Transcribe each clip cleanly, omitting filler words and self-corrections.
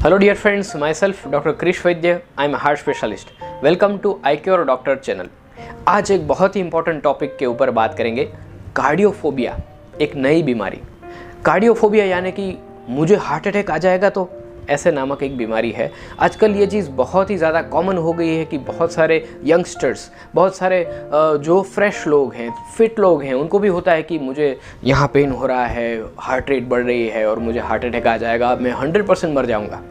Hello dear friends, myself Dr. Krish Vaidya, I am a heart specialist. Welcome to iCure Doctor channel. आज एक बहुत ही important topic के ऊपर बात करेंगे, कार्डियोफोबिया, एक नई बीमारी। कार्डियोफोबिया यानी कि मुझे हार्ट अटैक आ जाएगा तो ऐसे नामक एक बीमारी है। आजकल ये चीज़ बहुत ही ज़्यादा कॉमन हो गई है कि बहुत सारे यंगस्टर्स, बहुत सारे जो फ्रेश लोग हैं, फिट लोग हैं, उनको भी होता है कि मुझे यहाँ पेन हो रहा है, हार्ट रेट बढ़ रही है और मुझे हार्ट अटैक आ जाएगा, मैं 100% मर जाऊँगा।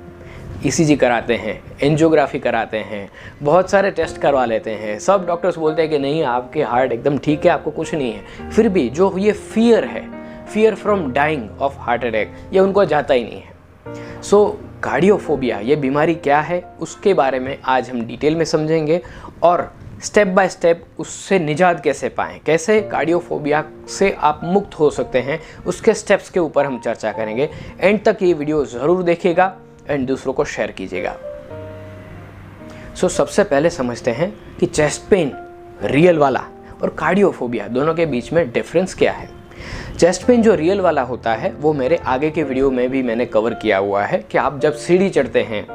ईसीजी कराते हैं, एंजियोग्राफी कराते हैं, बहुत सारे टेस्ट करवा लेते हैं, सब डॉक्टर्स बोलते हैं कि नहीं आपके हार्ट एकदम ठीक है, आपको कुछ नहीं है। फिर भी जो ये फियर है, fear from dying of heart attack, ये उनको जाता ही नहीं है। सो कार्डियोफोबिया ये बीमारी क्या है, उसके बारे में आज हम डिटेल में समझेंगे और स्टेप बाय स्टेप उससे निजात कैसे पाएं, कैसे कार्डियोफोबिया से आप मुक्त हो सकते हैं, उसके स्टेप्स के ऊपर हम चर्चा करेंगे। एंड तक ये वीडियो ज़रूर देखिएगा एंड दूसरों को शेयर कीजिएगा। सो सबसे पहले समझते हैं कि चेस्ट पेन रियल वाला और कार्डियोफोबिया दोनों के बीच में डिफरेंस क्या है। चेस्ट पेन जो रियल वाला होता है वो मेरे आगे के वीडियो में भी मैंने कवर किया हुआ है कि आप जब सीढ़ी चढ़ते हैं,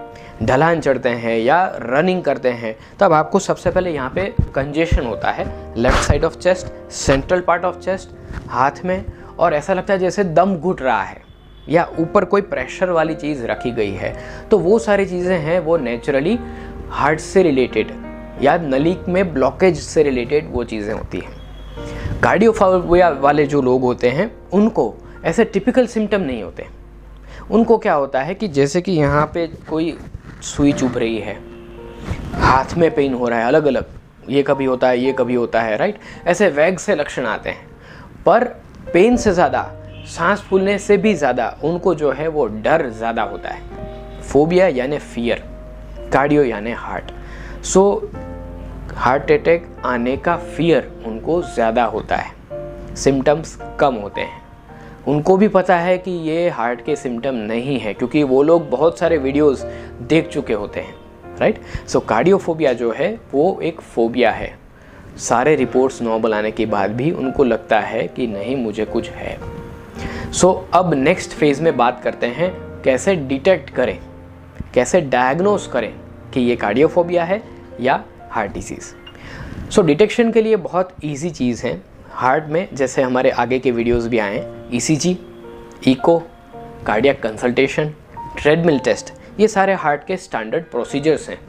ढलान चढ़ते हैं या रनिंग करते हैं, तब आपको सबसे पहले यहाँ पे कंजेशन होता है left side of chest, central part of chest, हाथ में, और ऐसा लगता है जैसे दम घुट रहा है या ऊपर कोई प्रेशर वाली चीज़ रखी गई है। तो वो सारी चीज़ें हैं वो नेचुरली हार्ट से रिलेटेड या नली में ब्लॉकेज से रिलेटेड वो चीज़ें होती हैं। कार्डियोफोबिया वाले जो लोग होते हैं उनको ऐसे टिपिकल सिम्टम नहीं होते। उनको क्या होता है कि जैसे कि यहाँ पे कोई सुई चुभ रही है, हाथ में पेन हो रहा है, अलग अलग, ये कभी होता है, ये कभी होता है, राइट। ऐसे वैग से लक्षण आते हैं, पर पेन से ज़्यादा, सांस फूलने से भी ज़्यादा उनको जो है वो डर ज़्यादा होता है। फोबिया यानी फियर, कार्डियो यानी हार्ट। सो हार्ट अटैक आने का फियर उनको ज़्यादा होता है, सिम्टम्स कम होते हैं। उनको भी पता है कि ये हार्ट के सिम्टम नहीं है क्योंकि वो लोग बहुत सारे वीडियोस देख चुके होते हैं, राइट। सो कार्डियोफोबिया जो है वो एक फोबिया है। सारे रिपोर्ट्स नॉर्मल आने के बाद भी उनको लगता है कि नहीं मुझे कुछ है। सो अब नेक्स्ट फेज़ में बात करते हैं कैसे डिटेक्ट करें, कैसे डायग्नोस करें कि ये कार्डियोफोबिया है या हार्ट डिसीज़। सो डिटेक्शन के लिए बहुत इजी चीज़ है हार्ट में, जैसे हमारे आगे के वीडियोस भी आए, ECG, echo, cardiac consultation, treadmill test, ये सारे हार्ट के स्टैंडर्ड प्रोसीजर्स हैं।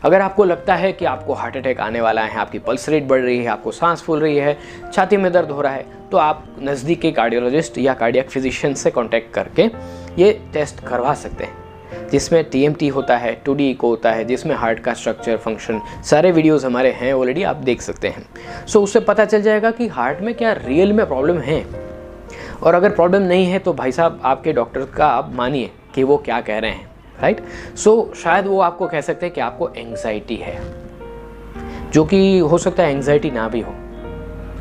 अगर आपको लगता है कि आपको हार्ट अटैक आने वाला है, आपकी पल्स रेट बढ़ रही है, आपको सांस फूल रही है, छाती में दर्द हो रहा है, तो आप नज़दीक के कार्डियोलॉजिस्ट या कार्डियक फिजिशियन से कांटेक्ट करके ये टेस्ट करवा सकते हैं, जिसमें टीएमटी होता है, 2D इको होता है, जिसमें हार्ट का स्ट्रक्चर, फंक्शन, सारे वीडियोस हमारे हैं ऑलरेडी, आप देख सकते हैं। सो उससे पता चल जाएगा कि हार्ट में क्या रियल में प्रॉब्लम है, और अगर प्रॉब्लम नहीं है तो भाई साहब आपके डॉक्टर का आप मानिए कि वो क्या कह रहे हैं, राइट। सो शायद वो आपको कह सकते हैं कि आपको एंग्जाइटी है, जो कि हो सकता है एंग्जाइटी ना भी हो,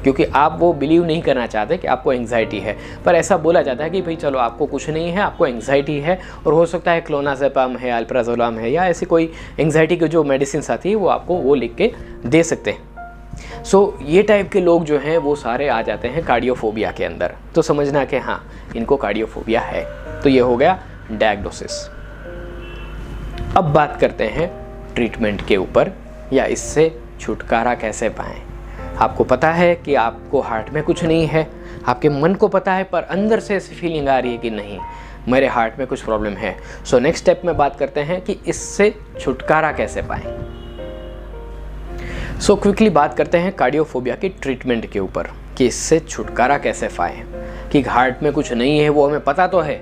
क्योंकि आप वो बिलीव नहीं करना चाहते कि आपको एंग्जाइटी है, पर ऐसा बोला जाता है कि भाई चलो आपको कुछ नहीं है, आपको एंग्जाइटी है, और हो सकता है क्लोनाज़ेपाम है, अल्प्राजोलम है, या ऐसी कोई एंग्जाइटी की जो मेडिसिन आती है वो आपको वो लिख के दे सकते हैं। सो ये टाइप के लोग जो हैं वो सारे आ जाते हैं कार्डियोफोबिया के अंदर। तो समझना कि हाँ इनको कार्डियोफोबिया है। तो ये हो गया डायग्नोसिस। अब बात करते हैं ट्रीटमेंट के ऊपर, या इससे छुटकारा कैसे पाएँ। आपको पता है कि आपको हार्ट में कुछ नहीं है, आपके मन को पता है, पर अंदर से ऐसी फीलिंग आ रही है कि नहीं मेरे हार्ट में कुछ प्रॉब्लम है। सो नेक्स्ट स्टेप में बात करते हैं कि इससे छुटकारा कैसे पाएं। सो क्विकली बात करते हैं कार्डियोफोबिया की ट्रीटमेंट के ऊपर कि इससे छुटकारा कैसे पाएं। कि हार्ट में कुछ नहीं है वो हमें पता तो है,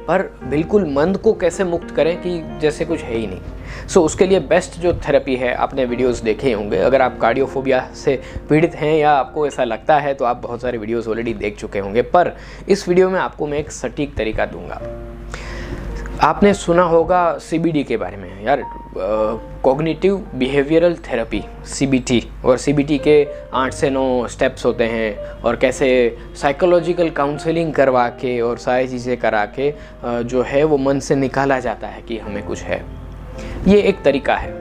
पर बिल्कुल मन को कैसे मुक्त करें कि जैसे कुछ है ही नहीं। सो उसके लिए बेस्ट जो थेरेपी है, आपने वीडियोस देखे होंगे, अगर आप कार्डियोफोबिया से पीड़ित हैं या आपको ऐसा लगता है तो आप बहुत सारे वीडियोस ऑलरेडी देख चुके होंगे, पर इस वीडियो में आपको मैं एक सटीक तरीका दूंगा। आपने सुना होगा CBD के बारे में, यार कॉग्निटिव बिहेवियरल थेरेपी, CBT, और CBT के 8 से 9 स्टेप्स होते हैं, और कैसे साइकोलॉजिकल काउंसलिंग करवा के और सारी चीज़ें करा के जो है वो मन से निकाला जाता है कि हमें कुछ है। ये एक तरीका है।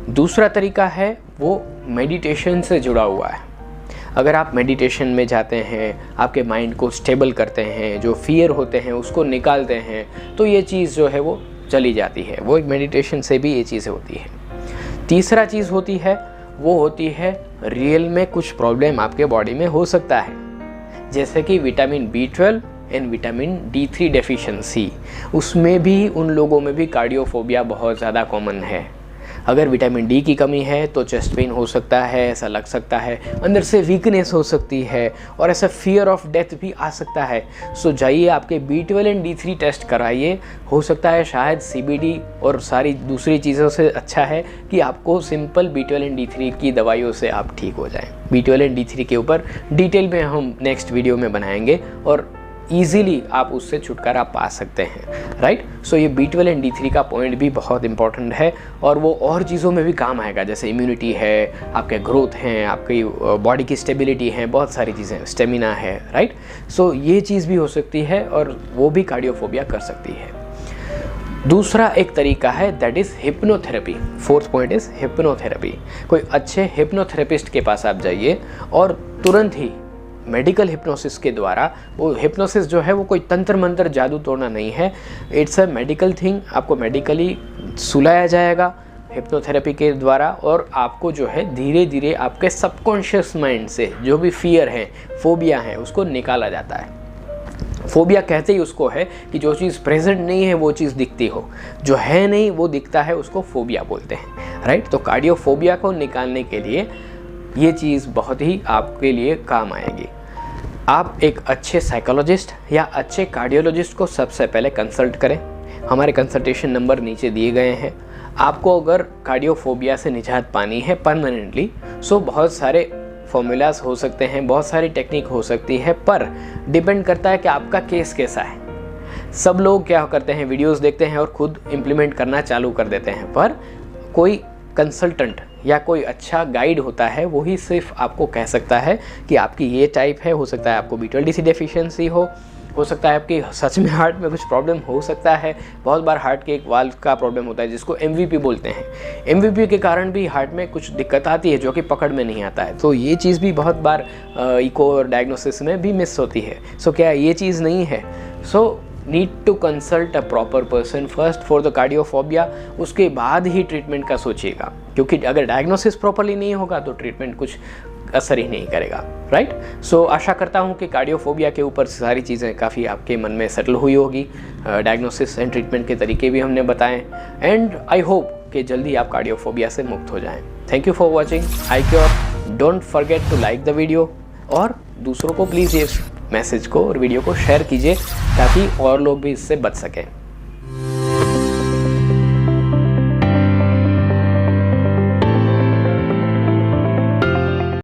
दूसरा तरीका है वो मेडिटेशन से जुड़ा हुआ है। अगर आप मेडिटेशन में जाते हैं, आपके माइंड को स्टेबल करते हैं, जो फियर होते हैं उसको निकालते हैं, तो ये चीज़ जो है वो चली जाती है। वो एक मेडिटेशन से भी ये चीज़ें होती है। तीसरा चीज़ होती है वो होती है रियल में कुछ प्रॉब्लम आपके बॉडी में हो सकता है, जैसे कि vitamin B12 and vitamin D3 deficiency. उसमें भी उन लोगों में भी कार्डियोफोबिया बहुत ज़्यादा कॉमन है। अगर विटामिन डी की कमी है तो चेस्ट पेन हो सकता है, ऐसा लग सकता है, अंदर से वीकनेस हो सकती है और ऐसा फियर ऑफ डेथ भी आ सकता है। सो जाइए आपके B12 एंड D3 टेस्ट कराइए। हो सकता है शायद CBD और सारी दूसरी चीज़ों से अच्छा है कि आपको सिंपल B12 एंड D3 की दवाइयों से आप ठीक हो जाएं। B12 एंड D3 के ऊपर डिटेल में हम नेक्स्ट वीडियो में बनाएंगे और ईज़िली आप उससे छुटकारा पा सकते हैं, राइट। सो ये B12 एंड D3 का पॉइंट भी बहुत इंपॉर्टेंट है और वो और चीज़ों में भी काम आएगा, जैसे इम्यूनिटी है, आपके ग्रोथ हैं, आपकी बॉडी की स्टेबिलिटी है, बहुत सारी चीज़ें, स्टेमिना है, राइट। सो ये चीज़ भी हो सकती है और वो भी कार्डियोफोबिया कर सकती है। दूसरा एक तरीका है that is hypnotherapy. Fourth point is hypnotherapy. कोई अच्छे हिप्नोथेरेपिस्ट के पास आप जाइए और तुरंत ही मेडिकल हिप्नोसिस के द्वारा, वो हिप्नोसिस जो है वो कोई तंत्र मंत्र जादू टोना नहीं है, इट्स अ मेडिकल थिंग। आपको मेडिकली सुलाया जाएगा हिप्नोथेरेपी के द्वारा और आपको जो है धीरे धीरे आपके सबकॉन्शियस माइंड से जो भी फियर है, फोबिया है, उसको निकाला जाता है। फोबिया कहते ही उसको है कि जो चीज़ प्रेजेंट नहीं है वो चीज़ दिखती हो, जो है नहीं वो दिखता है, उसको फोबिया बोलते हैं, राइट। तो कार्डियोफोबिया को निकालने के लिए ये चीज़ बहुत ही आपके लिए काम आएगी। आप एक अच्छे साइकोलॉजिस्ट या अच्छे कार्डियोलॉजिस्ट को सबसे पहले कंसल्ट करें। हमारे कंसल्टेशन नंबर नीचे दिए गए हैं। आपको अगर कार्डियोफोबिया से निजात पानी है परमानेंटली, सो बहुत सारे फॉर्मूलाज हो सकते हैं, बहुत सारी टेक्निक हो सकती है, पर डिपेंड करता है कि आपका केस कैसा है। सब लोग क्या करते हैं, वीडियोस देखते हैं और खुद इम्प्लीमेंट करना चालू कर देते हैं, पर कोई कंसल्टेंट या कोई अच्छा गाइड होता है, वही सिर्फ आपको कह सकता है कि आपकी ये टाइप है। हो सकता है आपको B12 DC डेफिशिएंसी हो सकता है आपकी सच में हार्ट में कुछ प्रॉब्लम हो सकता है। बहुत बार हार्ट के एक वाल्व का प्रॉब्लम होता है जिसको MVP बोलते हैं। MVP के कारण भी हार्ट में कुछ दिक्कत आती है जो कि पकड़ में नहीं आता है। तो ये चीज़ भी बहुत बार इको और डायग्नोसिस में भी मिस होती है। सो क्या ये चीज़ नहीं है? So need to consult a proper person first for the cardiophobia. उसके बाद ही ट्रीटमेंट का सोचिएगा, क्योंकि अगर डायग्नोसिस प्रॉपरली नहीं होगा तो ट्रीटमेंट कुछ असर ही नहीं करेगा, राइट। सो आशा करता हूँ कि कार्डियोफोबिया के ऊपर सारी चीज़ें काफ़ी आपके मन में सेटल हुई होगी। डायग्नोसिस एंड ट्रीटमेंट के तरीके भी हमने बताएं एंड आई होप कि जल्दी आप कार्डियोफोबिया से मुक्त हो जाएं। Thank you for watching iCure। Don't forget to like the video और दूसरों को प्लीज़ ये मैसेज को और वीडियो को शेयर कीजिए ताकि और लोग भी इससे बच सकें।